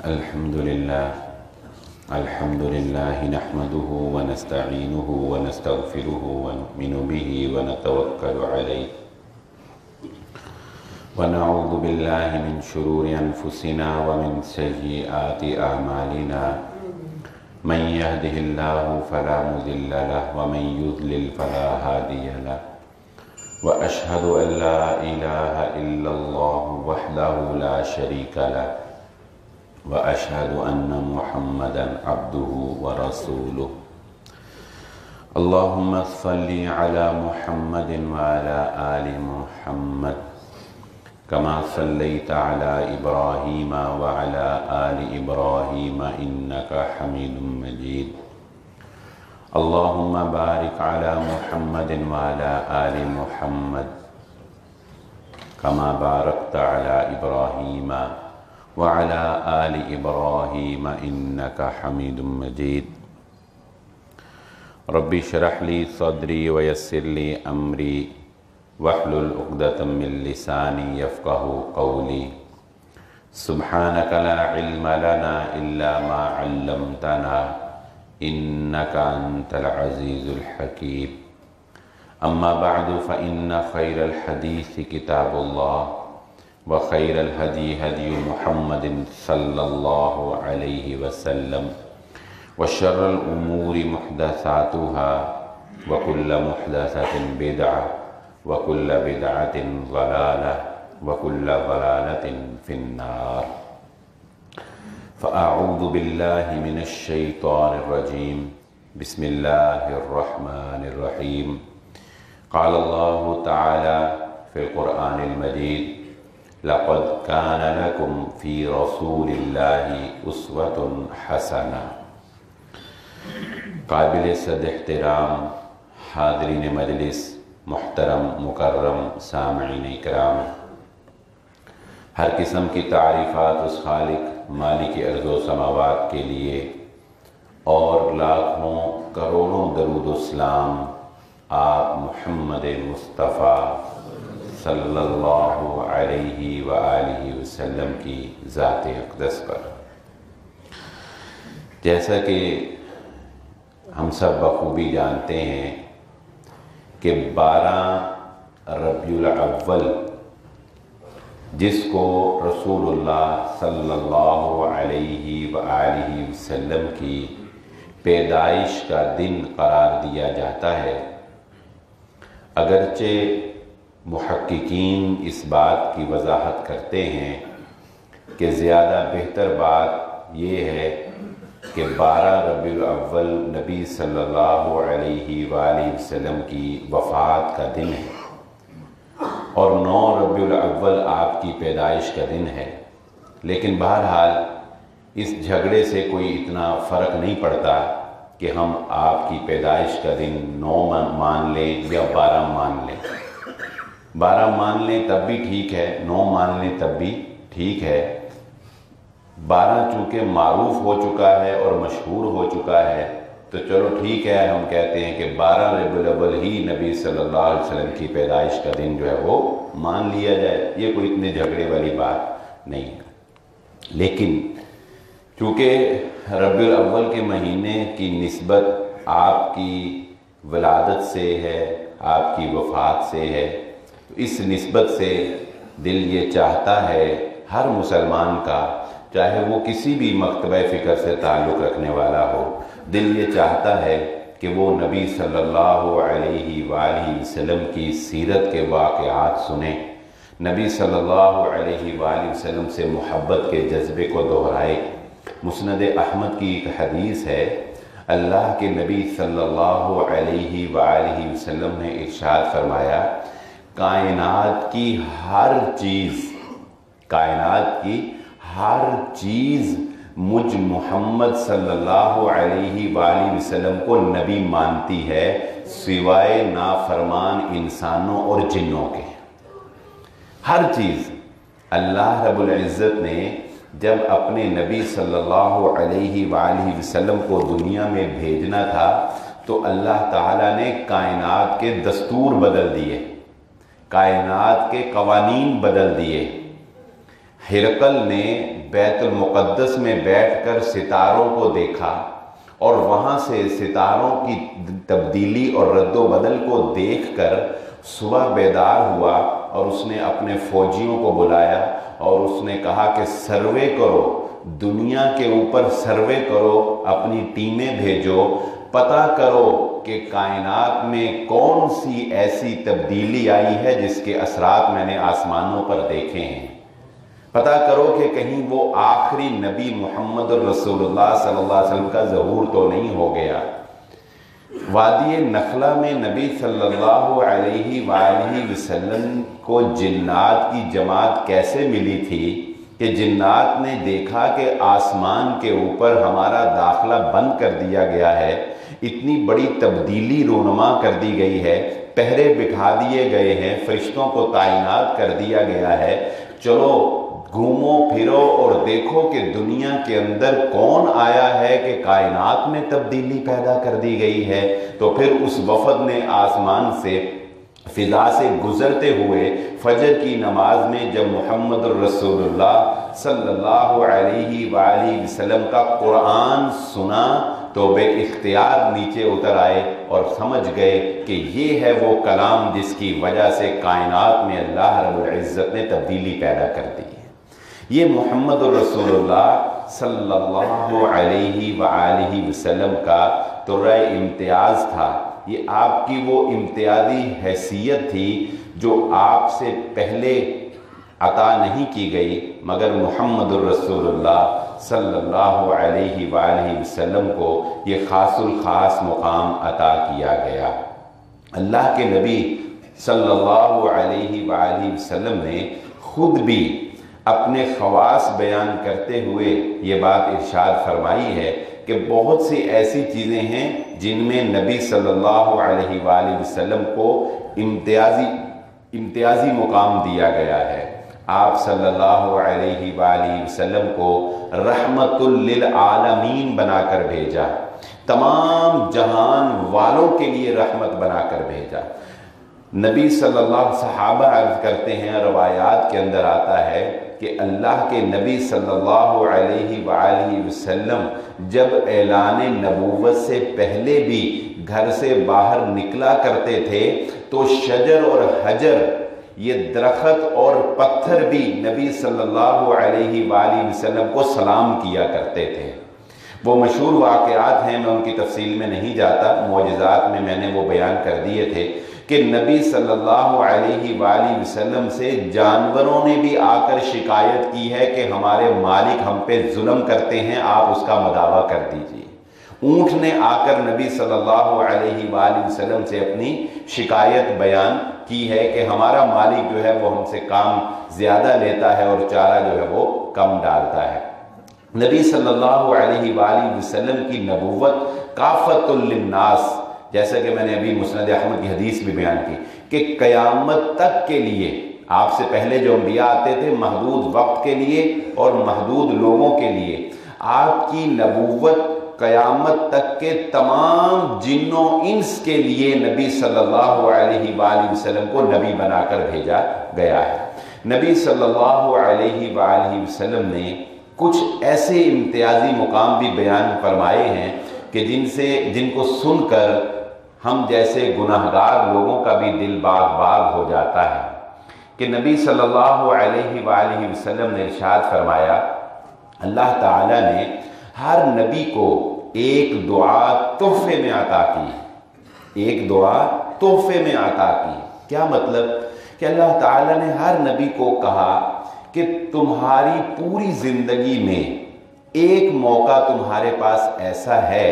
الحمد لله نحمده ونستعينه ونستغفره ونؤمن به ونتوكل عليه ونعوذ بالله من شرور أنفسنا ومن سيئات أعمالنا من يهده الله فلا مضل له ومن يضلل فلا هادي له وأشهد أن لا إله إلا الله وحده لا شريك له وأشهد أن محمدًا عبده ورسوله اللهم صل على محمد وعلى آل محمد كما صليت على إبراهيم وعلى آل إبراهيم إنك حميد مجيد اللهم بارك على محمد وعلى آل محمد كما باركت على إبراهيم وعلى آل إبراهيم إنك حميد مجيد ربي اشرح لي صدري ويسر لي أمري واحلل عقدة من لساني يفقه قولي سبحانك لا علم لنا إلا ما علمتنا إنك أنت العزيز الحكيم أما بعد فإن خير الحديث كتاب الله وخير الهدي هدي محمد صلى الله عليه وسلم وشر الأمور محدثاتها وكل محدثة بدعة وكل بدعة ضلالة وكل ضلالة في النار فأعوذ بالله من الشيطان الرجيم بسم الله الرحمن الرحيم قال الله تعالى في القرآن المجيد لقد كان لكم في رسول الله أسوة حسنة قابل صد احترام حاضرین مجلس، محترم مکرم سامعین اکرام، ہر قسم کی تعریفات اس خالق مالک ارض و سماوات کے لیے اور لاکھوں کروڑوں درود و سلام آپ محمد مصطفیٰ صلی اللہ علیہ وآلہ وسلم کی ذات اقدس پر۔ جیسا کہ ہم سب بخوبی جانتے ہیں کہ 12 ربیع الاول جس کو رسول اللہ صلی اللہ علیہ وآلہ وسلم کی پیدائش کا دن قرار دیا جاتا ہے، اگرچہ محققین اس بات کی وضاحت کرتے ہیں کہ زیادہ بہتر بات یہ ہے کہ 12 ربیع الاول نبی صلی اللہ علیہ وآلہ وسلم کی وفات کا دن ہے اور 9 ربیع الاول آپ کی پیدائش کا دن ہے، لیکن بہرحال اس جھگڑے سے کوئی اتنا فرق نہیں پڑتا کہ ہم آپ کی پیدائش کا دن 9 مان لیں یا 12 مان لیں۔ 12 مان لیں تب بھی ٹھیک ہے، 9 مان لیں تب بھی ٹھیک ہے۔ 12 چونکہ معروف ہو چکا ہے اور مشہور ہو چکا ہے تو چلو ٹھیک ہے، ہم کہتے ہیں کہ 12 ربیع الاول ہی نبی صلی اللہ علیہ وسلم کی پیدائش کا دن جو ہے وہ مان لیا جائے، یہ کوئی اتنے جھگڑے والی بات نہیں ہے۔ لیکن چونکہ ربیع الاول کے مہینے کی نسبت آپ کی ولادت سے ہے، آپ کی وفات سے ہے، تو اس نسبت سے دل یہ چاہتا ہے ہر مسلمان کا، چاہے وہ کسی بھی مکتبہ فکر سے تعلق رکھنے والا ہو، دل یہ چاہتا ہے کہ وہ نبی صلی اللہ علیہ وآلہ وسلم کی سیرت کے واقعات سنیں، نبی صلی اللہ علیہ وآلہ وسلم سے محبت کے جذبے کو دہرائے۔ مسند احمد کی ایک حدیث ہے، اللہ کے نبی صلی اللہ علیہ وآلہ وسلم نے ارشاد فرمایا، کائنات کی ہر چیز مجھ محمد صلی اللہ علیہ وآلہ وسلم کو نبی مانتی ہے سوائے نافرمان انسانوں اور جنوں کے۔ ہر چیز اللہ رب العزت نے جب اپنے نبی صلی اللہ علیہ وآلہ وسلم کو دنیا میں بھیجنا تھا تو اللہ تعالیٰ نے کائنات کے دستور بدل دیے، کائنات کے قوانین بدل دیے۔ ہرقل نے بیت المقدس میں بیٹھ کر ستاروں کو دیکھا اور وہاں سے ستاروں کی تبدیلی اور رد و بدل کو دیکھ کر صبح بیدار ہوا اور اس نے اپنے فوجیوں کو بلایا اور اس نے کہا کہ سروے کرو، دنیا کے اوپر سروے کرو، اپنی ٹیمیں بھیجو، پتہ کرو کہ کائنات میں کون سی ایسی تبدیلی آئی ہے جس کے اثرات میں نے آسمانوں پر دیکھے ہیں، پتہ کرو کہ کہیں وہ آخری نبی محمد الرسول اللہ صلی اللہ علیہ وسلم کا ظہور تو نہیں ہو گیا۔ وادی نخلہ میں نبی صلی اللہ علیہ وآلہ وسلم کو جنات کی جماعت کیسے ملی تھی کہ جنات نے دیکھا کہ آسمان کے اوپر ہمارا داخلہ بند کر دیا گیا ہے، اتنی بڑی تبدیلی رونما کر دی گئی ہے، پہرے بٹھا دیے گئے ہیں، فرشتوں کو تعینات کر دیا گیا ہے، چلو گھومو پھرو اور دیکھو کہ دنیا کے اندر کون آیا ہے کہ کائنات میں تبدیلی پیدا کر دی گئی ہے۔ تو پھر اس وفد نے آسمان سے فضا سے گزرتے ہوئے فجر کی نماز میں جب محمد الرسول اللہ صلی اللہ علیہ وآلہ وسلم کا قرآن سنا تو بے اختیار نیچے اتر آئے اور سمجھ گئے کہ یہ ہے وہ کلام جس کی وجہ سے کائنات میں اللہ رب العزت نے تبدیلی پیدا کر دی ہے۔ یہ محمد الرسول اللہ صلی اللہ علیہ وآلہ وسلم کا ترہ امتیاز تھا، یہ آپ کی وہ امتیازی حیثیت تھی جو آپ سے پہلے عطا نہیں کی گئی، مگر محمد الرسول اللہ صلی اللہ علیہ وآلہ وسلم کو یہ خاص الخاص مقام عطا کیا گیا۔ اللہ کے نبی صلی اللہ علیہ وآلہ وسلم نے خود بھی اپنے خواص بیان کرتے ہوئے یہ بات ارشاد فرمائی ہے کہ بہت سی ایسی چیزیں ہیں جن میں نبی صلی اللہ علیہ وآلہ وسلم کو امتیازی مقام دیا گیا ہے۔ آپ صلی اللہ علیہ وآلہ وسلم کو رحمت للعالمین بنا کر بھیجا، تمام جہان والوں کے لیے رحمت بنا کر بھیجا۔ نبی صلی اللہ صحابہ عرض کرتے ہیں، روایات کے اندر آتا ہے کہ اللہ کے نبی صلی اللہ علیہ وآلہ وسلم جب اعلان نبوت سے پہلے بھی گھر سے باہر نکلا کرتے تھے تو شجر اور حجر، یہ درخت اور پتھر بھی نبی صلی اللہ علیہ وآلہ وسلم کو سلام کیا کرتے تھے۔ وہ مشہور واقعات ہیں، میں ان کی تفصیل میں نہیں جاتا، معجزات میں نے وہ بیان کر دیے تھے کہ نبی صلی اللہ علیہ وآلہ وسلم سے جانوروں نے بھی آ کر شکایت کی ہے کہ ہمارے مالک ہم پہ ظلم کرتے ہیں، آپ اس کا مداوع کر دیجیے۔ اونٹ نے آ کر نبی صلی اللہ علیہ وآلہ وسلم سے اپنی شکایت بیان کی ہے کہ ہمارا مالک جو ہے وہ ہم سے کام زیادہ لیتا ہے اور چارہ جو ہے وہ کم ڈالتا ہے۔ نبی صلی اللہ علیہ وآلہ وسلم کی نبوت کافۃ للناس، جیسا کہ میں نے ابھی مسند احمد کی حدیث بھی بیان کی کہ قیامت تک کے لیے، آپ سے پہلے جو انبیاء آتے تھے محدود وقت کے لیے اور محدود لوگوں کے لیے، آپ کی نبوت قیامت تک کے تمام جن و انس کے لیے نبی صلی اللہ علیہ وآلہ وسلم کو نبی بنا کر بھیجا گیا ہے۔ نبی صلی اللہ علیہ وآلہ وسلم نے کچھ ایسے امتیازی مقام بھی بیان فرمائے ہیں کہ جن کو سن کر ہم جیسے گناہگار لوگوں کا بھی دل باغ باغ ہو جاتا ہے کہ نبی صلی اللہ علیہ وآلہ وسلم نے ارشاد فرمایا، اللہ تعالیٰ نے ہر نبی کو ایک دعا تحفے میں عطا کی، ایک دعا تحفے میں عطا کی۔ کیا مطلب؟ کہ اللہ تعالیٰ نے ہر نبی کو کہا کہ تمہاری پوری زندگی میں ایک موقع تمہارے پاس ایسا ہے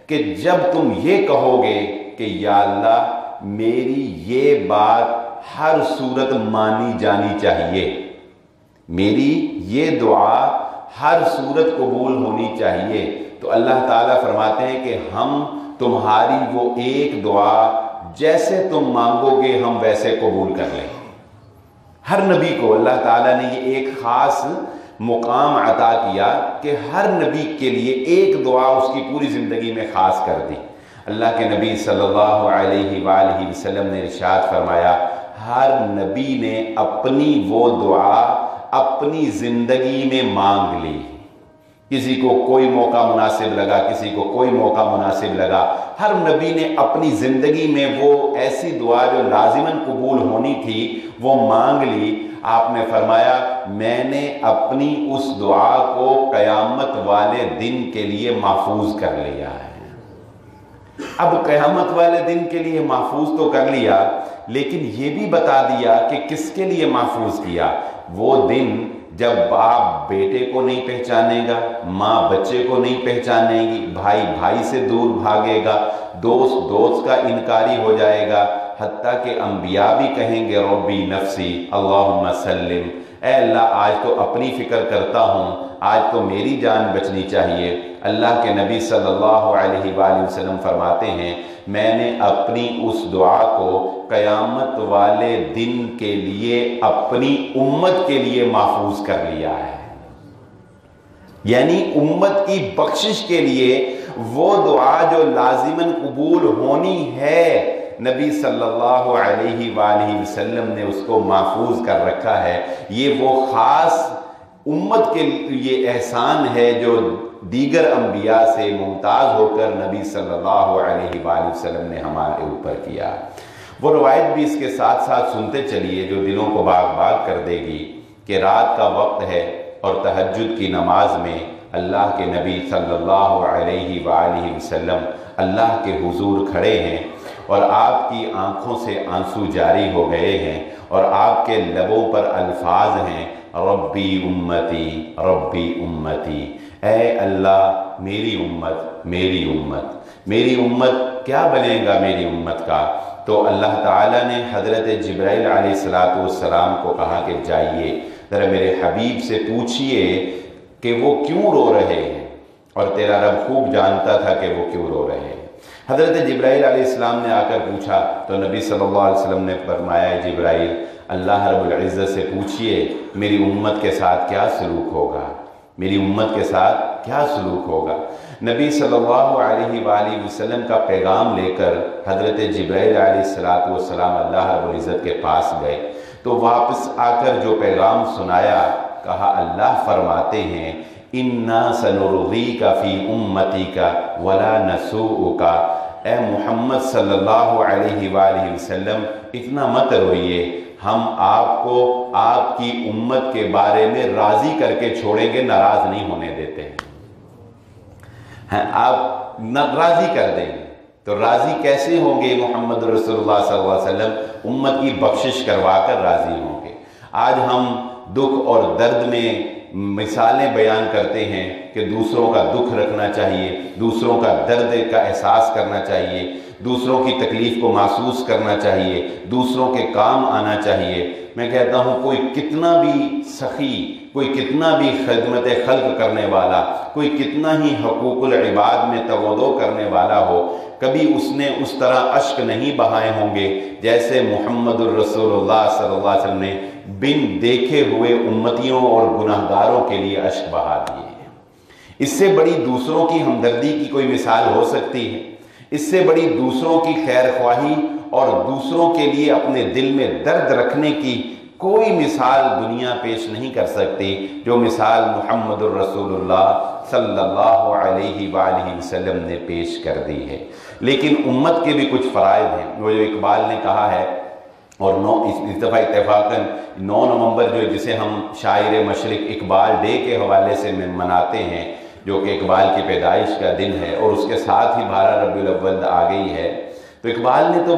کہ جب تم یہ کہو گے کہ یا اللہ میری یہ بات ہر صورت مانی جانی چاہیے، میری یہ دعا ہر صورت قبول ہونی چاہیے، تو اللہ تعالیٰ فرماتے ہیں کہ ہم تمہاری وہ ایک دعا جیسے تم مانگو گے ہم ویسے قبول کر لیں۔ ہر نبی کو اللہ تعالیٰ نے یہ ایک خاص مقام عطا کیا کہ ہر نبی کے لیے ایک دعا اس کی پوری زندگی میں خاص کر دی۔ اللہ کے نبی صلی اللہ علیہ وآلہ وسلم نے ارشاد فرمایا، ہر نبی نے اپنی وہ دعا اپنی زندگی میں مانگ لی. کسی کو کوئی موقع مناسب لگا، کسی کو کوئی موقع مناسب لگا. ہر نبی نے اپنی زندگی میں وہ ایسی دعا جو لازماً قبول ہونی تھی وہ مانگ لی. آپ نے فرمایا میں نے اپنی اس دعا کو قیامت والے دن کے لیے محفوظ کر لیا ہے. اب قیامت والے دن کے لیے محفوظ تو کر لیا، لیکن یہ بھی بتا دیا کہ کس کے لیے محفوظ کیا. وہ دن جب باپ بیٹے کو نہیں پہچانے گا، ماں بچے کو نہیں پہچانے گی، بھائی بھائی سے دور بھاگے گا، دوست دوست کا انکاری ہو جائے گا، حتیٰ کہ انبیاء بھی کہیں گے ربی نفسی اللہم سلم، اے اللہ آج تو اپنی فکر کرتا ہوں، آج تو میری جان بچنی چاہیے. اللہ کے نبی صلی اللہ علیہ وآلہ وسلم فرماتے ہیں میں نے اپنی اس دعا کو قیامت والے دن کے لیے اپنی امت کے لیے محفوظ کر لیا ہے. یعنی امت کی بخشش کے لیے وہ دعا جو لازماً قبول ہونی ہے، نبی صلی اللہ علیہ وآلہ وسلم نے اس کو محفوظ کر رکھا ہے. یہ وہ خاص امت کے لیے احسان ہے جو دیگر انبیاء سے ممتاز ہو کر نبی صلی اللہ علیہ وآلہ وسلم نے ہمارے اوپر کیا. وہ روایت بھی اس کے ساتھ ساتھ سنتے چلیے جو دلوں کو باغ باغ کر دے گی کہ رات کا وقت ہے اور تہجد کی نماز میں اللہ کے نبی صلی اللہ علیہ وآلہ وسلم اللہ کے حضور کھڑے ہیں اور آپ کی آنکھوں سے آنسو جاری ہو گئے ہیں اور آپ کے لبوں پر الفاظ ہیں ربی امتی ربی امتی، اے اللہ میری امت میری امت میری امت کیا بنے گا میری امت کا. تو اللہ تعالیٰ نے حضرت جبرائیل علیہ السلام کو کہا کہ جائیے ذرا میرے حبیب سے پوچھئے کہ وہ کیوں رو رہے ہیں، اور تیرا رب خوب جانتا تھا کہ وہ کیوں رو رہے ہیں. حضرت جبرائیل علیہ السلام نے آ کر پوچھا تو نبی صلی اللہ علیہ وسلم نے فرمایا جبرائیل اللہ رب العزت سے پوچھئے میری امت کے ساتھ کیا سلوک ہوگا، میری امت کے ساتھ کیا سلوک ہوگا. نبی صلی اللہ علیہ وآلہ وسلم کا پیغام لے کر حضرت جبرائیل علیہ السلام اللہ رب العزت کے پاس گئے تو واپس آ کر جو پیغام سنایا کہا اللہ فرماتے ہیں اِنَّا سَنُرْضِيكَ فِي أُمَّتِكَ وَلَا نَسُوءُكَ، اے محمد صلی اللہ علیہ وآلہ وسلم اتنا مت روئیے، ہم آپ کو آپ کی امت کے بارے میں راضی کر کے چھوڑیں گے، ناراض نہیں ہونے دیتے ہیں. آپ راضی کر دیں گے تو راضی کیسے ہوں گے؟ محمد رسول اللہ صلی اللہ علیہ وسلم امت کی بخشش کروا کر راضی ہوں گے. آج ہم دکھ اور درد میں مثالیں بیان کرتے ہیں کہ دوسروں کا دکھ رکھنا چاہیے، دوسروں کا درد کا احساس کرنا چاہیے، دوسروں کی تکلیف کو محسوس کرنا چاہیے، دوسروں کے کام آنا چاہیے. میں کہتا ہوں کوئی کتنا بھی سخی، کوئی کتنا بھی خدمت خلق کرنے والا، کوئی کتنا ہی حقوق العباد میں تغوطو کرنے والا ہو، کبھی اس نے اس طرح اشک نہیں بہائے ہوں گے جیسے محمد الرسول اللہ صلی اللہ علیہ وسلم نے بن دیکھے ہوئے امتیوں اور گناہگاروں کے لیے اشک بہا دیے ہیں. اس سے بڑی دوسروں کی ہمدردی کی کوئی مثال ہو سکتی ہے؟ اس سے بڑی دوسروں کی خیر خواہی اور دوسروں کے لیے اپنے دل میں درد رکھنے کی کوئی مثال دنیا پیش نہیں کر سکتی جو مثال محمد الرسول اللہ صلی اللہ علیہ وآلہ وسلم نے پیش کر دی ہے. لیکن امت کے بھی کچھ فرائض ہیں. وہ جو اقبال نے کہا ہے اور اس دفعہ اتفاقاً 9 نومبر جو جسے ہم شاعر مشرق اقبال ڈے کے حوالے سے مناتے ہیں جو کہ اقبال کی پیدائش کا دن ہے اور اس کے ساتھ ہی 12 ربیع الاول آ گئی ہے، تو اقبال نے تو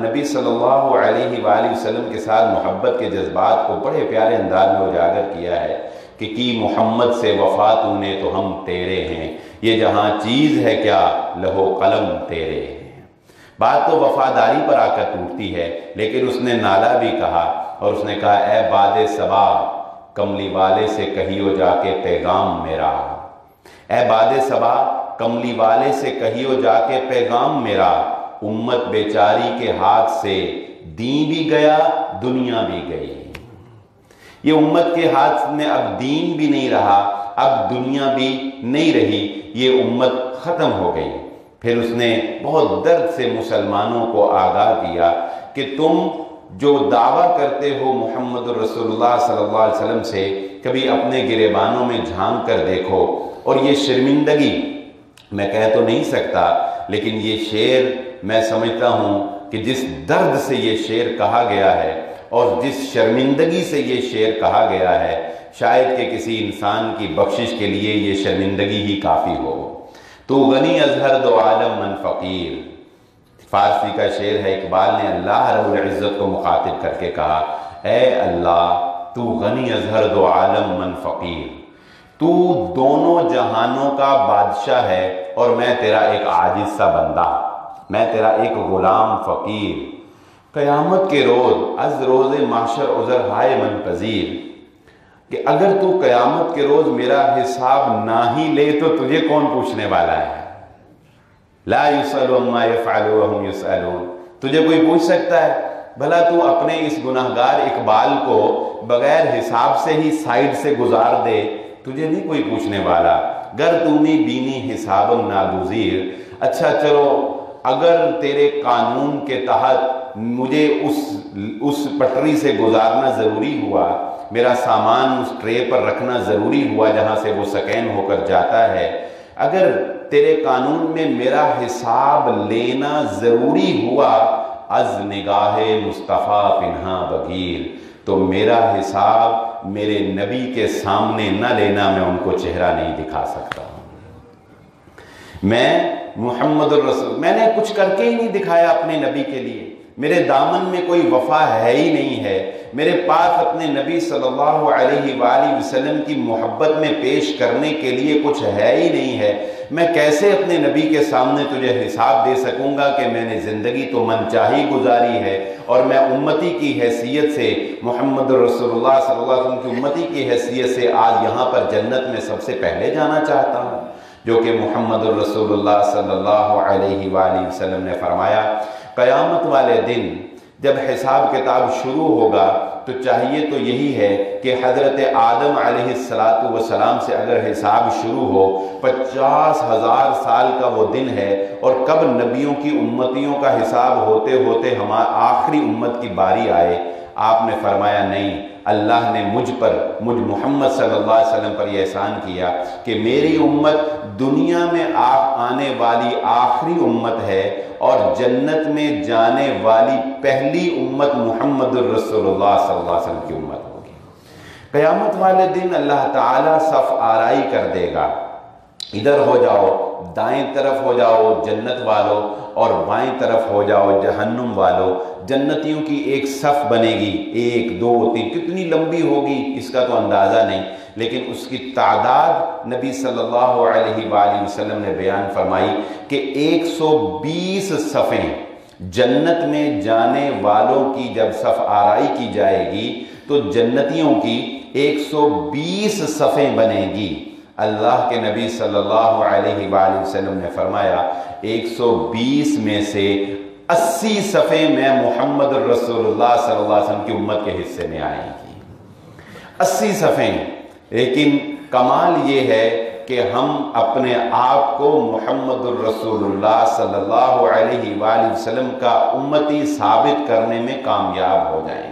نبی صلی اللہ علیہ وآلہ وسلم کے ساتھ محبت کے جذبات کو بڑے پیارے انداز میں اجاگر کیا ہے کہ کی محمد سے وفا تو نے تو ہم تیرے ہیں، یہ جہاں چیز ہے کیا لہو قلم تیرے ہیں. بات تو وفاداری پر آ کر ٹوٹتی ہے، لیکن اس نے نالا بھی کہا اور اس نے کہا اے باد صبا کملی والے سے کہیو جا کے پیغام میرا، اے باد صبا کملی والے سے کہیو جا کے پیغام میرا، امت بیچاری کے ہاتھ سے دین بھی گیا دنیا بھی گئی. یہ امت کے ہاتھ میں اب دین بھی نہیں رہا، اب دنیا بھی نہیں رہی، یہ امت ختم ہو گئی. پھر اس نے بہت درد سے مسلمانوں کو آگاہ کیا کہ تم جو دعویٰ کرتے ہو محمد الرسول اللہ صلی اللہ علیہ وسلم سے، کبھی اپنے گریبانوں میں جھانک کر دیکھو۔ اور یہ شرمندگی میں کہہ تو نہیں سکتا، لیکن یہ شعر میں سمجھتا ہوں کہ جس درد سے یہ شعر کہا گیا ہے اور جس شرمندگی سے یہ شعر کہا گیا ہے، شاید کہ کسی انسان کی بخشش کے لیے یہ شرمندگی ہی کافی ہو۔ تو غنی از ہر دو عالم من فقیر، فارسی کا شعر ہے، اقبال نے اللہ رب العزت کو مخاطب کر کے کہا، اے اللہ تو غنی از ہر دو عالم من فقیر، تو دونوں جہانوں کا بادشاہ ہے اور میں تیرا ایک عاجز سا بندہ، میں تیرا ایک غلام فقیر۔ قیامت کے روز از روز محشر عذر ہائے منتظر، کہ اگر تو قیامت کے روز میرا حساب نہ ہی لے تو تجھے کون پوچھنے والا ہے؟ لا یسأل عما یفعل وہم یسألون، تجھے کوئی پوچھ سکتا ہے؟ بھلا تو اپنے اس گناہگار اقبال کو بغیر حساب سے ہی سائیڈ سے گزار دے، تجھے نہیں کوئی پوچھنے والا۔ گر تُومی بینی حساب ناگزیر، اچھا چلو اگر تیرے قانون کے تحت مجھے اس پٹری سے گزارنا ضروری ہوا، میرا سامان اس ٹرے پر رکھنا ضروری ہوا جہاں سے وہ سکین ہو کر جاتا ہے، اگر تیرے قانون میں میرا حساب لینا ضروری ہوا، از نگاہ مصطفیٰ پنہا بغیر، تو میرا حساب میرے نبی کے سامنے نہ لینا، میں ان کو چہرہ نہیں دکھا سکتا ہوں۔ میں محمد الرسول، میں نے کچھ کر کے ہی نہیں دکھایا اپنے نبی کے لیے، میرے دامن میں کوئی وفا ہے ہی نہیں ہے، میرے پاس اپنے نبی صلی اللہ علیہ وآلہ وسلم کی محبت میں پیش کرنے کے لیے کچھ ہے ہی نہیں ہے۔ میں کیسے اپنے نبی کے سامنے تجھے حساب دے سکوں گا کہ میں نے زندگی تو من چاہی گزاری ہے، اور میں امتی کی حیثیت سے، محمد رسول اللہ صلی اللہ علیہ وسلم کی امتی کی حیثیت سے آج یہاں پر جنت میں سب سے پہلے جانا چاہتا ہوں، جو کہ محمد الرسول اللہ صلی اللہ علیہ وآلہ وسلم نے فرمایا۔ قیامت والے دن جب حساب کتاب شروع ہوگا تو چاہیے تو یہی ہے کہ حضرت آدم علیہ السلام سے اگر حساب شروع ہو، 50,000 سال کا وہ دن ہے، اور کب نبیوں کی امتیوں کا حساب ہوتے ہوتے ہمارا آخری امت کی باری آئے، آپ نے فرمایا نہیں، اللہ نے مجھ محمد صلی اللہ علیہ وسلم پر یہ احسان کیا کہ میری امت دنیا میں آنے والی آخری امت ہے، اور جنت میں جانے والی پہلی امت محمد الرسول اللہ صلی اللہ علیہ وسلم کی امت ہوگی۔ قیامت والے دن اللہ تعالیٰ صف آرائی کر دے گا، ادھر ہو جاؤ، دائیں طرف ہو جاؤ جنت والو، اور بائیں طرف ہو جاؤ جہنم والو۔ جنتیوں کی ایک صف بنے گی، 1 2 3، کتنی لمبی ہوگی اس کا تو اندازہ نہیں، لیکن اس کی تعداد نبی صلی اللہ علیہ وآلہ وسلم نے بیان فرمائی کہ 120 صفیں جنت میں جانے والوں کی جب صف آرائی کی جائے گی تو جنتیوں کی 120 صفیں بنیں گی۔ اللہ کے نبی صلی اللہ علیہ وآلہ وسلم نے فرمایا 120 میں سے 80 صفیں میں محمد الرسول اللہ صلی اللہ علیہ وسلم کی امت کے حصے میں آئیں گی، 80 صفیں۔ لیکن کمال یہ ہے کہ ہم اپنے آپ کو محمد الرسول اللہ صلی اللہ علیہ وآلہ وسلم کا امتی ثابت کرنے میں کامیاب ہو جائیں۔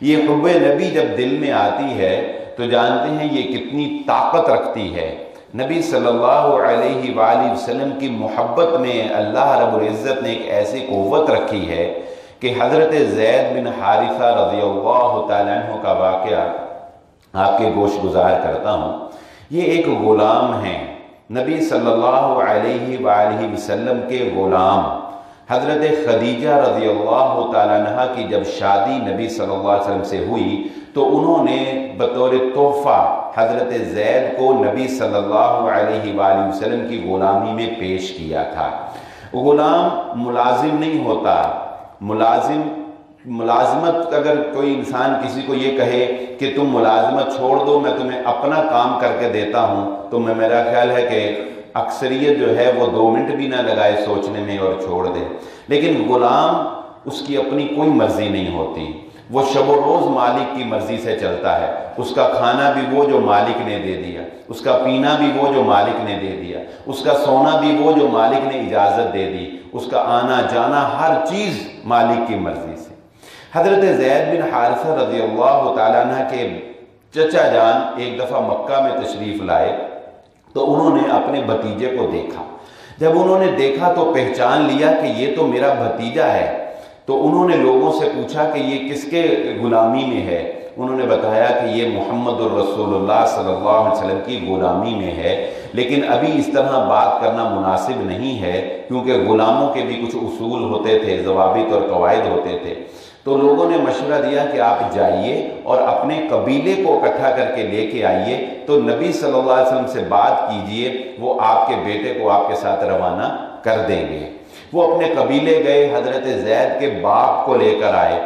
یہ حب نبی جب دل میں آتی ہے تو جانتے ہیں یہ کتنی طاقت رکھتی ہے۔ نبی صلی اللہ علیہ وآلہ وسلم کی محبت میں اللہ رب العزت نے ایک ایسی قوت رکھی ہے کہ حضرت زید بن حارثہ رضی اللہ تعالیٰ عنہ کا واقعہ آپ کے گوش گزار کرتا ہوں۔ یہ ایک غلام ہیں، نبی صلی اللہ علیہ وآلہ وسلم کے غلام۔ حضرت خدیجہ رضی اللہ تعالیٰ عنہ کی جب شادی نبی صلی اللہ علیہ وسلم سے ہوئی تو انہوں نے بطور تحفہ حضرت زید کو نبی صلی اللہ علیہ وآلہ وسلم کی غلامی میں پیش کیا تھا۔ غلام ملازم نہیں ہوتا، ملازمت اگر کوئی انسان کسی کو یہ کہے کہ تم ملازمت چھوڑ دو میں تمہیں اپنا کام کر کے دیتا ہوں، تو میرا خیال ہے کہ اکثریت جو ہے وہ 2 منٹ بھی نہ لگائے سوچنے میں اور چھوڑ دے۔ لیکن غلام اس کی اپنی کوئی مرضی نہیں ہوتی، وہ شب و روز مالک کی مرضی سے چلتا ہے۔ اس کا کھانا بھی وہ جو مالک نے دے دیا، اس کا پینا بھی وہ جو مالک نے دے دیا، اس کا سونا بھی وہ جو مالک نے اجازت دے دی، اس کا آنا جانا ہر چیز مالک کی مرضی سے۔ حضرت زید بن حارثہ رضی اللہ تعالیٰ عنہ کے چچا جان ایک دفعہ مکہ میں تشریف لائے تو انہوں نے اپنے بھتیجے کو دیکھا. جب انہوں نے دیکھا تو پہچان لیا کہ یہ تو میرا بھتیجا ہے. تو انہوں نے لوگوں سے پوچھا کہ یہ کس کے غلامی میں ہے. انہوں نے بتایا کہ یہ محمد الرسول اللہ صلی اللہ علیہ وسلم کی غلامی میں ہے، لیکن ابھی اس طرح بات کرنا مناسب نہیں ہے کیونکہ غلاموں کے بھی کچھ اصول ہوتے تھے، ضوابط اور قواعد ہوتے تھے. تو لوگوں نے مشورہ دیا کہ آپ جائیے اور اپنے قبیلے کو اکٹھا کر کے لے کے آئیے تو نبی صلی اللہ علیہ وسلم سے بات کیجئے، وہ آپ کے بیٹے کو آپ کے ساتھ روانہ کر دیں گے. وہ اپنے قبیلے گئے، حضرت زید کے باپ کو لے کر آئے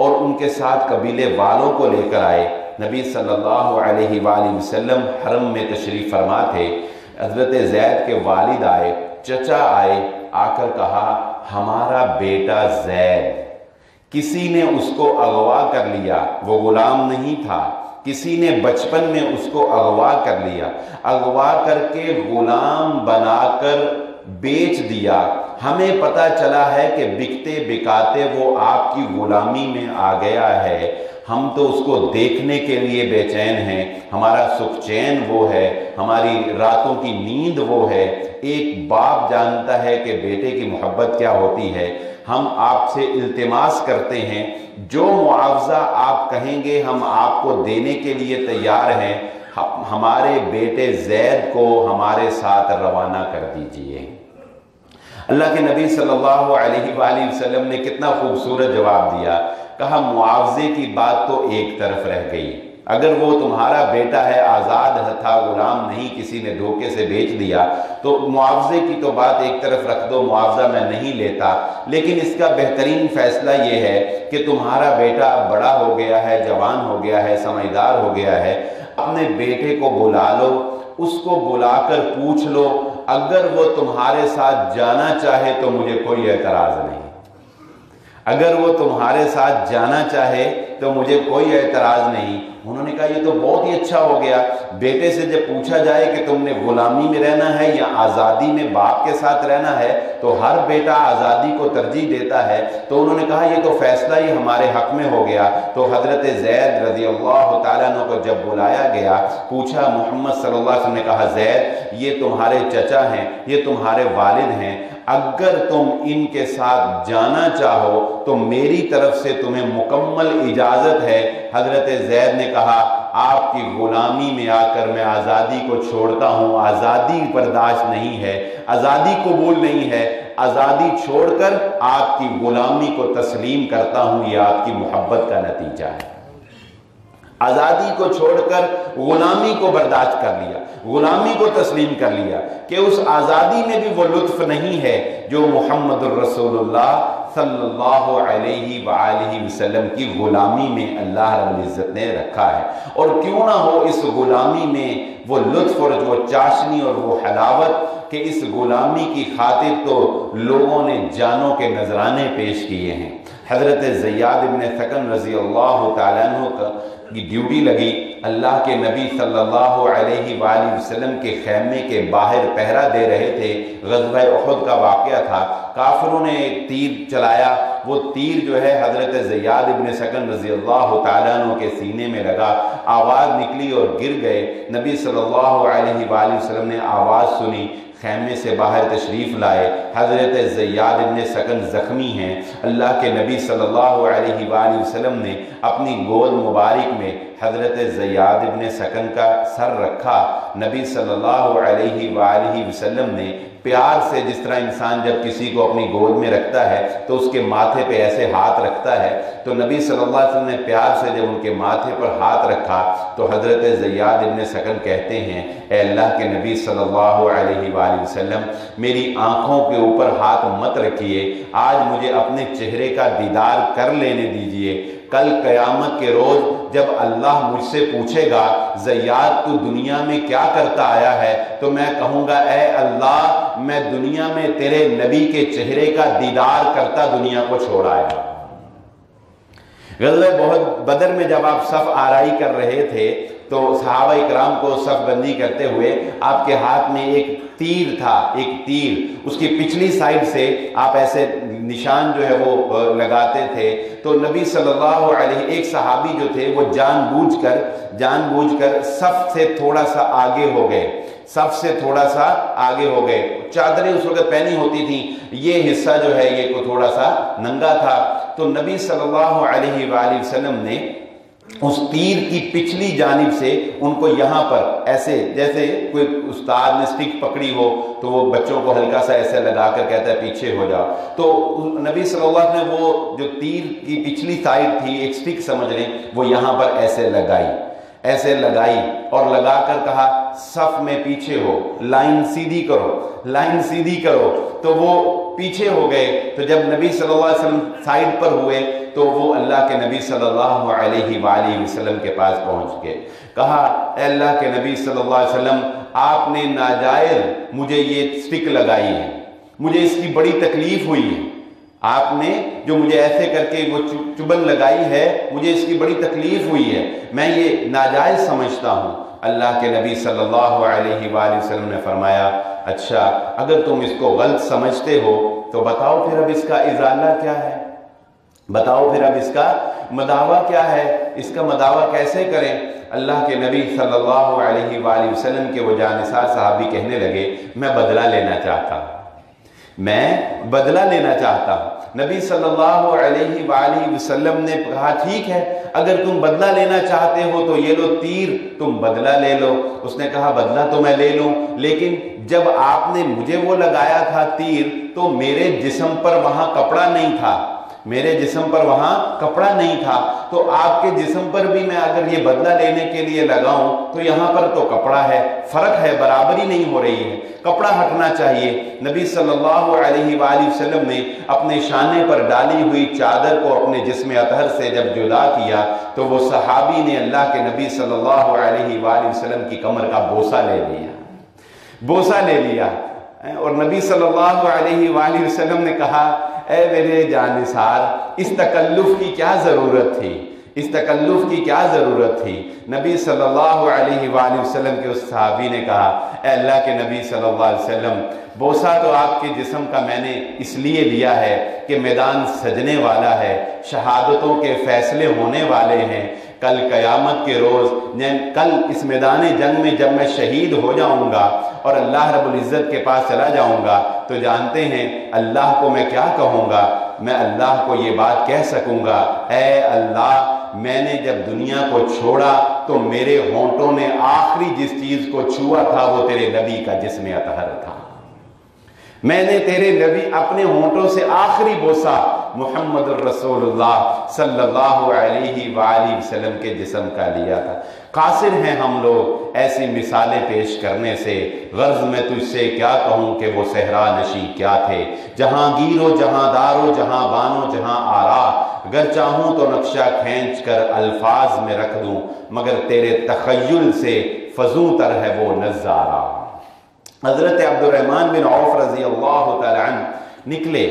اور ان کے ساتھ قبیلے والوں کو لے کر آئے. نبی صلی اللہ علیہ وآلہ وسلم حرم میں تشریف فرما تھے. حضرت زید کے والد آئے، چچا آئے، آ کر کہا ہمارا بیٹا زید، کسی نے اس کو اغوا کر لیا، وہ غلام نہیں تھا، کسی نے بچپن میں اس کو اغوا کر لیا، اغوا کر کے غلام بنا کر بیچ دیا. ہمیں پتہ چلا ہے کہ بکتے بکاتے وہ آپ کی غلامی میں آ گیا ہے. ہم تو اس کو دیکھنے کے لیے بے چین ہیں، ہمارا سکھ چین وہ ہے، ہماری راتوں کی نیند وہ ہے. ایک باپ جانتا ہے کہ بیٹے کی محبت کیا ہوتی ہے. ہم آپ سے التماس کرتے ہیں، جو معاوضہ آپ کہیں گے ہم آپ کو دینے کے لیے تیار ہیں. ہمارے بیٹے زید کو ہمارے ساتھ روانہ کر دیجئے. اللہ کے نبی صلی اللہ علیہ وآلہ وسلم نے کتنا خوبصورت جواب دیا. کہا معاوضے کی بات تو ایک طرف رہ گئی، اگر وہ تمہارا بیٹا ہے، آزاد تھا، غلام نہیں، کسی نے دھوکے سے بیچ دیا، تو معاوضے کی تو بات ایک طرف رکھ دو، معاوضہ میں نہیں لیتا. لیکن اس کا بہترین فیصلہ یہ ہے کہ تمہارا بیٹا اب بڑا ہو گیا ہے، جوان ہو گیا ہے، سمجھدار ہو گیا ہے، اپنے بیٹے کو بلا لو، اس کو بلا کر پوچھ لو، اگر وہ تمہارے ساتھ جانا چاہے تو مجھے کوئی اعتراض نہیں. اگر وہ تمہارے ساتھ جانا چاہے تو مجھے کوئی اعتراض نہیں. انہوں نے کہا یہ تو بہت ہی اچھا ہو گیا. بیٹے سے جب پوچھا جائے کہ تم نے غلامی میں رہنا ہے یا آزادی میں باپ کے ساتھ رہنا ہے تو ہر بیٹا آزادی کو ترجیح دیتا ہے. تو انہوں نے کہا یہ تو فیصلہ ہی ہمارے حق میں ہو گیا. تو حضرت زید رضی اللہ تعالیٰ عنہ کو جب بلایا گیا، پوچھا، محمد صلی اللہ علیہ وسلم نے کہا زید یہ تمہارے چچا ہیں، یہ تمہارے والد ہیں، اگر تم ان کے ساتھ جانا چاہو تو میری طرف سے تمہیں مکمل اجازت ہے. حضرت زید نے کہا آپ کی غلامی میں آ کر میں آزادی کو چھوڑتا ہوں، آزادی برداشت نہیں ہے، آزادی قبول نہیں ہے، آزادی چھوڑ کر آپ کی غلامی کو تسلیم کرتا ہوں. یہ آپ کی محبت کا نتیجہ ہے. آزادی کو چھوڑ کر غلامی کو برداشت کر لیا، غلامی کو تسلیم کر لیا کہ اس آزادی میں بھی وہ لطف نہیں ہے جو محمد الرسول اللہ صلی اللہ علیہ وآلہ وسلم کی غلامی میں اللہ رب العزت نے رکھا ہے. اور کیوں نہ ہو اس غلامی میں وہ لطف اور وہ چاشنی اور وہ حلاوت کہ اس غلامی کی خاطر تو لوگوں نے جانوں کے نذرانے پیش کیے ہیں. حضرت زیاد بن ثقن رضی اللہ تعالیٰ عنہ کی ڈیوٹی لگی. اللہ کے نبی صلی اللہ علیہ وآلہ وسلم کے خیمے کے باہر پہرا دے رہے تھے. غزوہ احد کا واقعہ تھا. کافروں نے تیر چلایا، وہ تیر جو ہے حضرت زیاد بن ثقن رضی اللہ تعالیٰ عنہ کے سینے میں لگا، آواز نکلی اور گر گئے. نبی صلی اللہ علیہ وآلہ وسلم نے آواز سنی، خیمے سے باہر تشریف لائے. حضرت زیاد بن ثقن زخمی ہیں. اللہ کے نبی صلی اللہ علیہ وآلہ وسلم نے اپنی گود مبارک میں حضرت زیاد بن ثقن کا سر رکھا. نبی صلی اللہ علیہ وآلہ وسلم نے پیار سے، جس طرح انسان جب کسی کو اپنی گود میں رکھتا ہے تو اس کے ماتھے پہ ایسے ہاتھ رکھتا ہے، تو نبی صلی اللہ علیہ وسلم نے پیار سے جب ان کے ماتھے پر ہاتھ رکھا تو حضرت زیاد بن ثقن کہتے ہیں اے اللہ کے نبی صلی اللہ علیہ وآلہ وسلم میری آنکھوں کے اوپر ہاتھ مت رکھیے، آج مجھے اپنے چہرے کا دیدار کر لینے دیجئے. کل قیامت کے روز جب اللہ مجھ سے پوچھے گا زیاد تو دنیا میں کیا کرتا آیا ہے، تو میں کہوں گا اے اللہ میں دنیا میں تیرے نبی کے چہرے کا دیدار کرتا دنیا کو چھوڑ آیا. غزوہ بدر میں جب آپ صف آرائی کر رہے تھے تو صحابہ اکرام کو صف بندی کرتے ہوئے آپ کے ہاتھ میں ایک تیر تھا، ایک تیر، اس کی پچھلی سائڈ سے آپ ایسے نشان جو ہے وہ لگاتے تھے. تو نبی صلی اللہ علیہ، ایک صحابی جو تھے وہ جان بوجھ کر صف سے تھوڑا سا آگے ہو گئے، صف سے تھوڑا سا آگے ہو گئے. چادریں اس وقت پہنی ہوتی تھیں، یہ حصہ جو ہے یہ کو تھوڑا سا ننگا تھا. تو نبی صلی اللہ علیہ وآلہ وسلم نے اس تیر کی پچھلی جانب سے ان کو یہاں پر ایسے، جیسے کوئی استاد نے سٹک پکڑی ہو تو وہ بچوں کو ہلکا سا ایسے لگا کر کہتا ہے پیچھے ہو جاؤ. تو نبی صلی اللہ علیہ وسلم نے وہ جو تیر کی پچھلی سائڈ تھی، ایک سٹک سمجھ لیں، وہ یہاں پر ایسے لگائی اور لگا کر کہا صف میں پیچھے ہو، لائن سیدھی کرو. تو وہ پیچھے ہو گئے. تو جب نبی صلی اللہ علیہ وسلم سائڈ پر ہوئے تو وہ اللہ کے نبی صلی اللہ علیہ وآلہ وسلم کے پاس پہنچ گئے. کہا اے اللہ کے نبی صلی اللہ علیہ وسلم، آپ نے ناجائز مجھے یہ سٹک لگائی ہے، مجھے اس کی بڑی تکلیف ہوئی ہے. آپ نے جو مجھے ایسے کر کے وہ چبن لگائی ہے، مجھے اس کی بڑی تکلیف ہوئی ہے، میں یہ ناجائز سمجھتا ہوں. اللہ کے نبی صلی اللہ علیہ وآلہ وسلم نے فرمایا اچھا اگر تم اس کو غلط سمجھتے ہو تو بتاؤ پھر اب اس کا ازالہ کیا ہے، بتاؤ پھر اب اس کا مداوع کیا ہے، اس کا مداوع کیسے کریں. اللہ کے نبی صلی اللہ علیہ وآلہ وسلم کے وہ جانثار صحابی کہنے لگے میں بدلہ لینا چاہتا ہوں. نبی صلی اللہ علیہ وآلہ وسلم نے کہا ٹھیک ہے، اگر تم بدلہ لینا چاہتے ہو تو یہ لو تیر، تم بدلہ لے لو. اس نے کہا بدلہ تو میں لے لوں، لیکن جب آپ نے مجھے وہ لگایا تھا تیر تو میرے جسم پر وہاں کپڑا نہیں تھا، تو آپ کے جسم پر بھی میں اگر یہ بدلہ لینے کے لیے لگاؤں تو یہاں پر تو کپڑا ہے، فرق ہے، برابری نہیں ہو رہی ہے، کپڑا ہٹنا چاہیے. نبی صلی اللہ علیہ وآلہ وسلم نے اپنے شانے پر ڈالی ہوئی چادر کو اپنے جسم اطہر سے جب جدا کیا تو وہ صحابی نے اللہ کے نبی صلی اللہ علیہ وآلہ وسلم کی کمر کا بوسہ لے لیا اور نبی صلی اللہ علیہ وآلہ وسلم نے کہا اے میرے جانثار، اس تکلف کی کیا ضرورت تھی. نبی صلی اللہ علیہ وآلہ وسلم کے اس صحابی نے کہا اے اللہ کے نبی صلی اللہ علیہ وسلم، بوسہ تو آپ کے جسم کا میں نے اس لیے لیا ہے کہ میدان سجنے والا ہے، شہادتوں کے فیصلے ہونے والے ہیں. کل قیامت کے روز، کل اس میدان جنگ میں جب میں شہید ہو جاؤں گا اور اللہ رب العزت کے پاس چلا جاؤں گا تو جانتے ہیں اللہ کو میں کیا کہوں گا؟ میں اللہ کو یہ بات کہہ سکوں گا اے اللہ، میں نے جب دنیا کو چھوڑا تو میرے ہونٹوں نے آخری جس چیز کو چھوا تھا وہ تیرے نبی کا جسم اطہر تھا. میں نے تیرے نبی اپنے ہونٹوں سے آخری بوسہ محمد الرسول اللہ صلی اللہ علیہ وآلہ وسلم کے جسم کا لیا تھا. قاصر ہیں ہم لوگ ایسی مثالیں پیش کرنے سے. غرض میں تجھ سے کیا کہوں کہ وہ صحرا نشیں کیا تھے، جہاں گیر و جہاں دار و جہاں بان و جہاں آرا. اگر چاہوں تو نقشہ کھینچ کر الفاظ میں رکھ دوں، مگر تیرے تخیل سے فزوں تر ہے وہ نظارہ. حضرت عبد الرحمن بن عوف رضی اللہ تعالی عنہ نکلے.